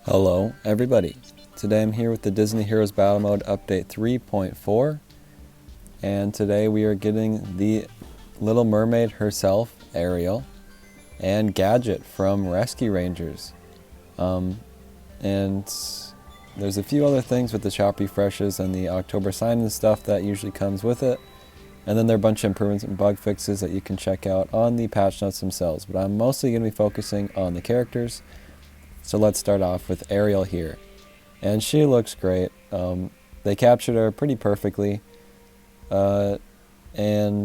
Hello everybody, today I'm here with the Disney Heroes Battle Mode Update 3.4, and today we are getting the Little Mermaid herself, Ariel, and Gadget from Rescue Rangers. And there's a few other things with the shop refreshes and the October sign and stuff that usually comes with it, and then there are a bunch of improvements and bug fixes that you can check out on the patch notes themselves, but I'm mostly going to be focusing on the characters. So let's start off with Ariel here. And she looks great. They captured her pretty perfectly. And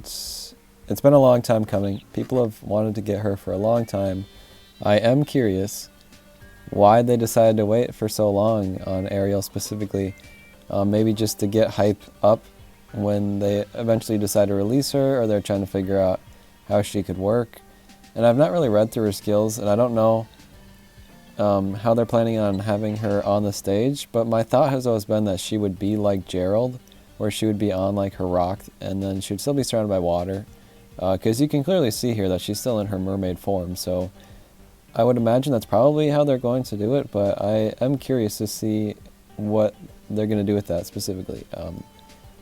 it's been a long time coming. People have wanted to get her for a long time. I am curious why they decided to wait for so long on Ariel specifically. Maybe just to get hype up when they eventually decide to release her, or they're trying to figure out how she could work. And I've not really read through her skills, and I don't know how they're planning on having her on the stage, but my thought has always been that she would be like Gerald, where she would be on like her rock, and then she would still be surrounded by water, because you can clearly see here that she's still in her mermaid form, so I would imagine that's probably how they're going to do it, but I am curious to see what they're going to do with that specifically.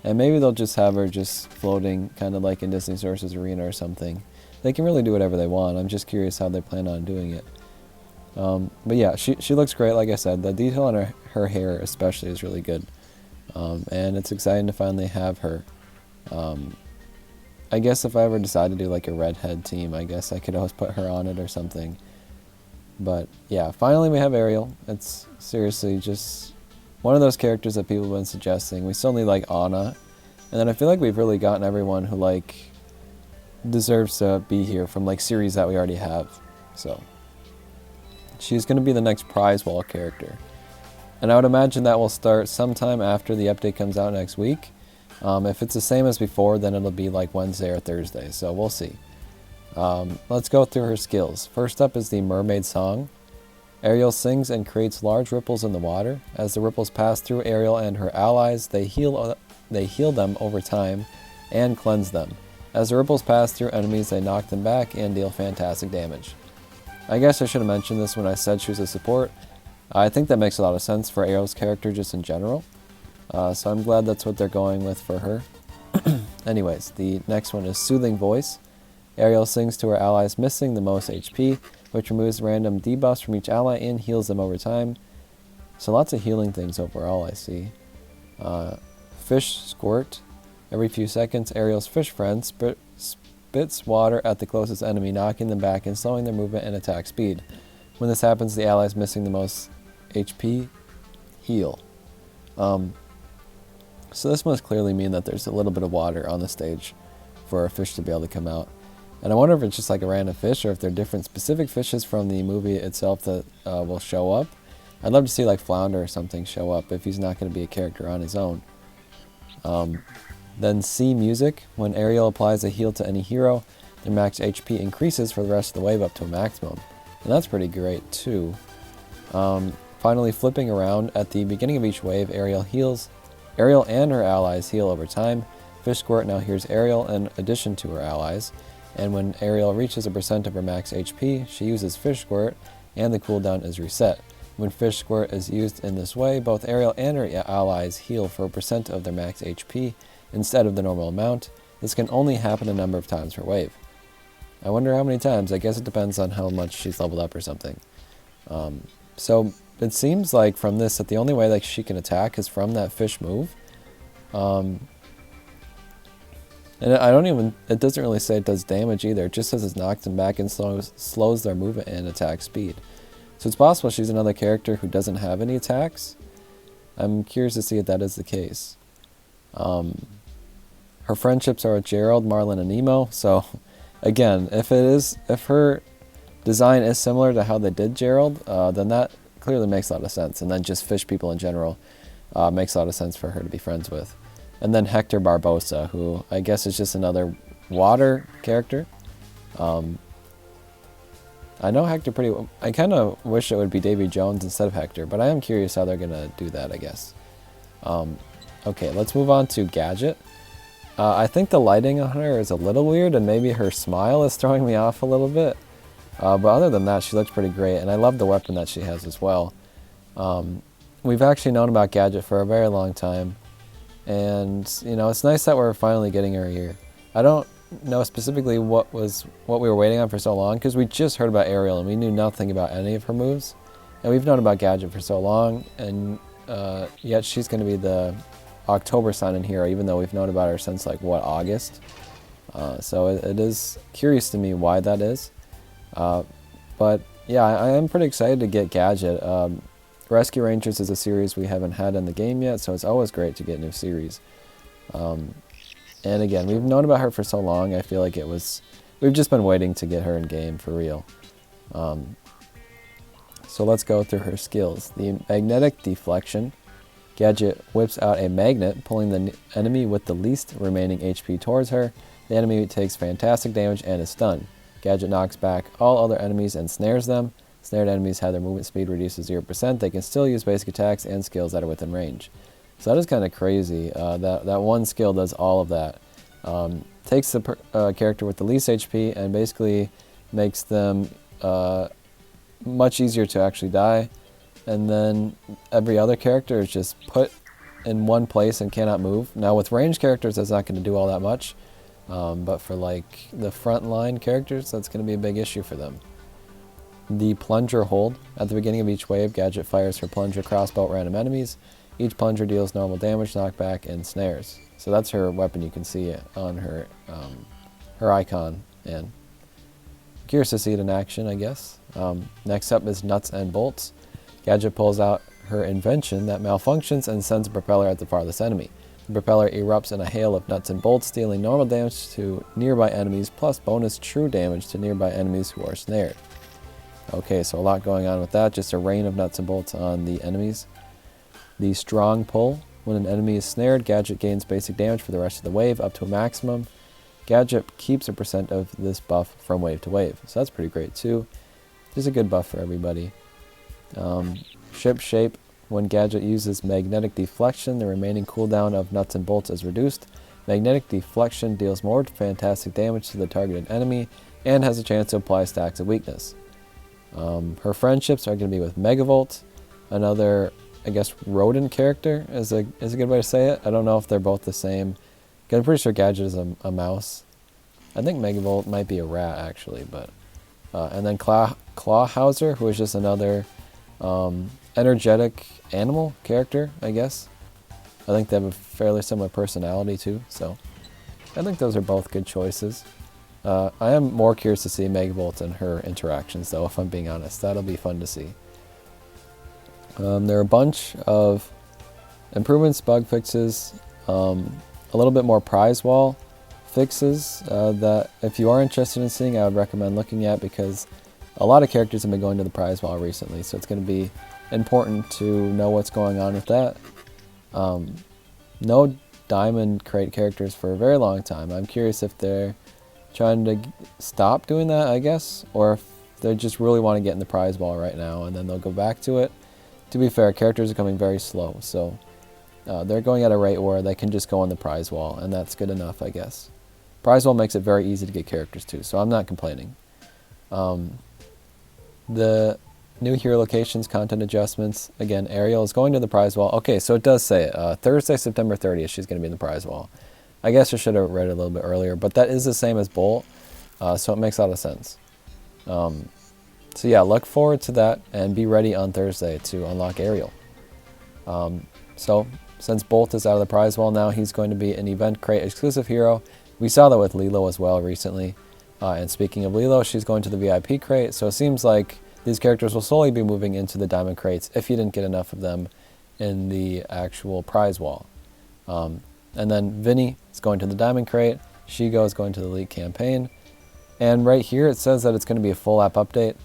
And maybe they'll just have her just floating, kind of like in Disney Sources Arena or something. They can really do whatever they want. I'm just curious how they plan on doing it. But yeah, she looks great, like I said. The detail on her hair especially is really good. And it's exciting to finally have her. I guess if I ever decide to do like a redhead team, I guess I could always put her on it or something. But yeah, finally we have Ariel. It's seriously just one of those characters that people have been suggesting. We still need like Anna. And then I feel like we've really gotten everyone who like deserves to be here from like series that we already have. So she's going to be the next prize wall character. And I would imagine that will start sometime after the update comes out next week. If it's the same as before, then it'll be like Wednesday or Thursday, so we'll see. Let's go through her skills. First up is the Mermaid song. Ariel sings and creates large ripples in the water. As the ripples pass through Ariel and her allies, they heal them over time and cleanse them. As the ripples pass through enemies, they knock them back and deal fantastic damage. I guess I should have mentioned this when I said she was a support. I think that makes a lot of sense for Ariel's character just in general. So I'm glad that's what they're going with for her. Anyways, the next one is Soothing Voice. Ariel sings to her allies, missing the most HP, which removes random debuffs from each ally and heals them over time. So lots of healing things overall, I see. Fish Squirt. Every few seconds, Ariel's fish friend spits water at the closest enemy, knocking them back and slowing their movement and attack speed. When this happens, the allies missing the most HP heal. So this must clearly mean that there's a little bit of water on the stage for a fish to be able to come out. And I wonder if it's just like a random fish, or if there are different specific fishes from the movie itself that will show up. I'd love to see like Flounder or something show up if he's not going to be a character on his own. Then Sea Music. When Ariel applies a heal to any hero, their max HP increases for the rest of the wave up to a maximum. And that's pretty great too. Finally, Flipping Around. At the beginning of each wave, Ariel and her allies heal over time. Fish Squirt now heals Ariel in addition to her allies. And when Ariel reaches a percent of her max HP, she uses Fish Squirt and the cooldown is reset. When Fish Squirt is used in this way, both Ariel and her allies heal for a percent of their max HP instead of the normal amount. This can only happen a number of times per wave. I wonder how many times. I guess it depends on how much she's leveled up or something. So it seems like from this that the only way that she can attack is from that fish move. And it doesn't really say it does damage either. It just says it knocks them back and slows their movement and attack speed. So it's possible she's another character who doesn't have any attacks. I'm curious to see if that is the case. Her friendships are with Gerald, Marlin, and Nemo. So again, if her design is similar to how they did Gerald, then that clearly makes a lot of sense. And then just fish people in general makes a lot of sense for her to be friends with. And then Hector Barbosa, who I guess is just another water character. I know Hector pretty well. I kind of wish it would be Davy Jones instead of Hector, but I am curious how they're going to do that, I guess. Okay, let's move on to Gadget. I think the lighting on her is a little weird, and maybe her smile is throwing me off a little bit. But other than that, she looks pretty great, and I love the weapon that she has as well. We've actually known about Gadget for a very long time, and you know, it's nice that we're finally getting her here. I don't know specifically what we were waiting on for so long, because we just heard about Ariel and we knew nothing about any of her moves, and we've known about Gadget for so long, and yet she's going to be the October sign-in hero, even though we've known about her since like what, August. So it is curious to me why that is, but yeah, I am pretty excited to get Gadget. Rescue Rangers is a series we haven't had in the game yet, so it's always great to get new series. And again, we've known about her for so long, I feel like we've just been waiting to get her in game for real. So let's go through her skills. The magnetic deflection. Gadget whips out a magnet, pulling the enemy with the least remaining HP towards her. The enemy takes fantastic damage and is stunned. Gadget knocks back all other enemies and snares them. Snared enemies have their movement speed reduced to 0%. They can still use basic attacks and skills that are within range. So that is kind of crazy. That one skill does all of that. Takes the character with the least HP and basically makes them much easier to actually die. And then every other character is just put in one place and cannot move. Now with ranged characters, that's not going to do all that much. But for like the front line characters, that's going to be a big issue for them. The plunger hold. At the beginning of each wave, Gadget fires her plunger crossbow at random enemies. Each plunger deals normal damage, knockback, and snares. So that's her weapon. You can see it on her her icon. And curious to see it in action, I guess. Next up is nuts and bolts. Gadget pulls out her invention that malfunctions and sends a propeller at the farthest enemy. The propeller erupts in a hail of nuts and bolts, dealing normal damage to nearby enemies, plus bonus true damage to nearby enemies who are snared. Okay, so a lot going on with that. Just a rain of nuts and bolts on the enemies. The strong pull. When an enemy is snared, Gadget gains basic damage for the rest of the wave, up to a maximum. Gadget keeps a % of this buff from wave to wave. So that's pretty great too. Just a good buff for everybody. Ship shape. When Gadget uses magnetic deflection, the remaining cooldown of nuts and bolts is reduced. Magnetic deflection deals more fantastic damage to the targeted enemy and has a chance to apply stacks of weakness. Her friendships are going to be with Megavolt, another, I guess, rodent character is a good way to say it. I don't know if they're both the same. I'm pretty sure Gadget is a mouse. I think Megavolt might be a rat actually, but and then Clawhauser, who is just another energetic animal character, I guess. I think they have a fairly similar personality too, so I think those are both good choices. I am more curious to see Megavolt and her interactions, though, if I'm being honest. That'll be fun to see. There are a bunch of improvements, bug fixes, a little bit more prize wall fixes that if you are interested in seeing, I would recommend looking at, because a lot of characters have been going to the prize wall recently, so it's going to be important to know what's going on with that. No diamond crate characters for a very long time. I'm curious if they're trying to stop doing that, I guess, or if they just really want to get in the prize wall right now and then they'll go back to it. To be fair, characters are coming very slow, so they're going at a rate where they can just go on the prize wall, and that's good enough, I guess. Prize wall makes it very easy to get characters too, so I'm not complaining. The new hero locations, content adjustments. Again, Ariel is going to the prize wall. Okay, so it does say it. Thursday, September 30th, she's going to be in the prize wall. I guess I should have read it a little bit earlier, but that is the same as Bolt, so it makes a lot of sense. So yeah, look forward to that and be ready on Thursday to unlock Ariel. So since Bolt is out of the prize wall now, he's going to be an event crate exclusive hero. We saw that with Lilo as well recently. And speaking of Lilo, she's going to the VIP crate, so it seems like these characters will slowly be moving into the diamond crates if you didn't get enough of them in the actual prize wall. And then Vinny is going to the diamond crate. Shigo is going to the elite campaign. And right here it says that it's going to be a full app update.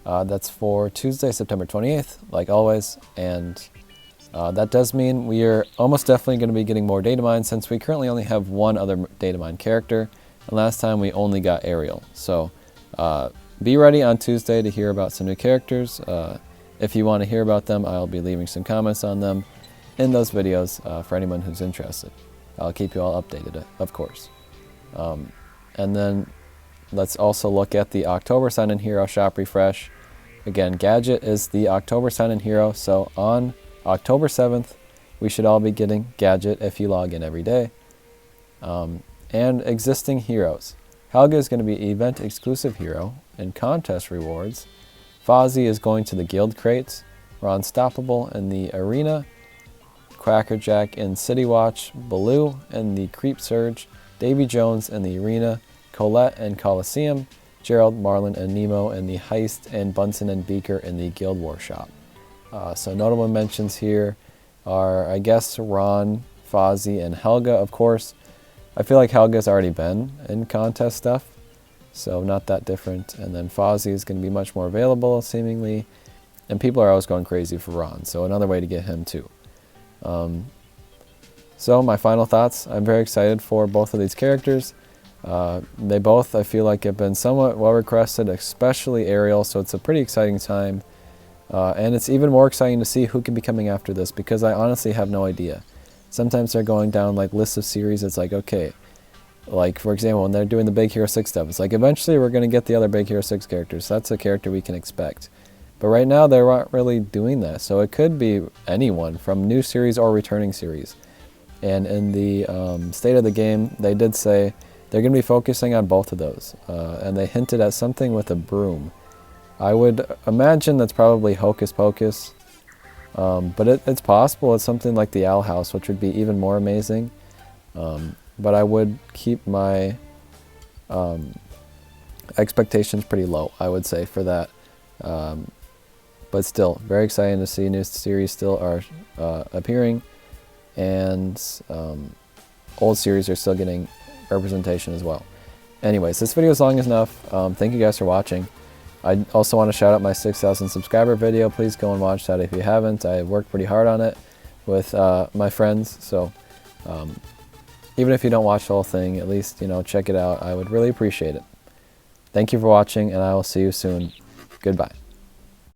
That's for Tuesday, September 28th, like always. And that does mean we are almost definitely going to be getting more data mines, since we currently only have one other data mine character. And last time we only got Ariel. So be ready on Tuesday to hear about some new characters. If you want to hear about them, I'll be leaving some comments on them in those videos for anyone who's interested. I'll keep you all updated, of course. And then let's also look at the October sign-in hero shop refresh. Again, Gadget is the October sign-in hero, so on October 7th, we should all be getting Gadget if you log in every day. And existing heroes. Helga is going to be event exclusive hero and contest rewards. Fozzie is going to the guild crates. We're unstoppable in the arena. Crackerjack in City Watch. Baloo in the Creep Surge. Davy Jones in the arena. Colette in Coliseum. Gerald, Marlin, and Nemo in the heist, and Bunsen and Beaker in the Guild War shop. So notable mentions here are, I guess, Ron, Fozzie, and Helga, of course. I feel like Helga's already been in contest stuff, so not that different. And then Fozzie is going to be much more available, seemingly. And people are always going crazy for Ron, so another way to get him too. So my final thoughts, I'm very excited for both of these characters. They both, I feel like, have been somewhat well requested, especially Ariel, so it's a pretty exciting time. And it's even more exciting to see who can be coming after this, because I honestly have no idea. Sometimes they're going down like lists of series, it's like, okay, like for example, when they're doing the Big Hero 6 stuff, it's like eventually we're going to get the other Big Hero 6 characters, so that's a character we can expect. But right now they're not really doing that, so it could be anyone from new series or returning series. And in the state of the game, they did say they're going to be focusing on both of those, and they hinted at something with a broom. I would imagine that's probably Hocus Pocus, but it's possible it's something like the Owl House, which would be even more amazing. But I would keep my expectations pretty low, I would say, for that. But still, very exciting to see new series still are appearing, and old series are still getting representation as well. Anyways, this video is long enough. Thank you guys for watching. I also want to shout out my 6,000 subscriber video. Please go and watch that if you haven't. I worked pretty hard on it with my friends, so even if you don't watch the whole thing, at least, check it out. I would really appreciate it. Thank you for watching, and I will see you soon. Goodbye.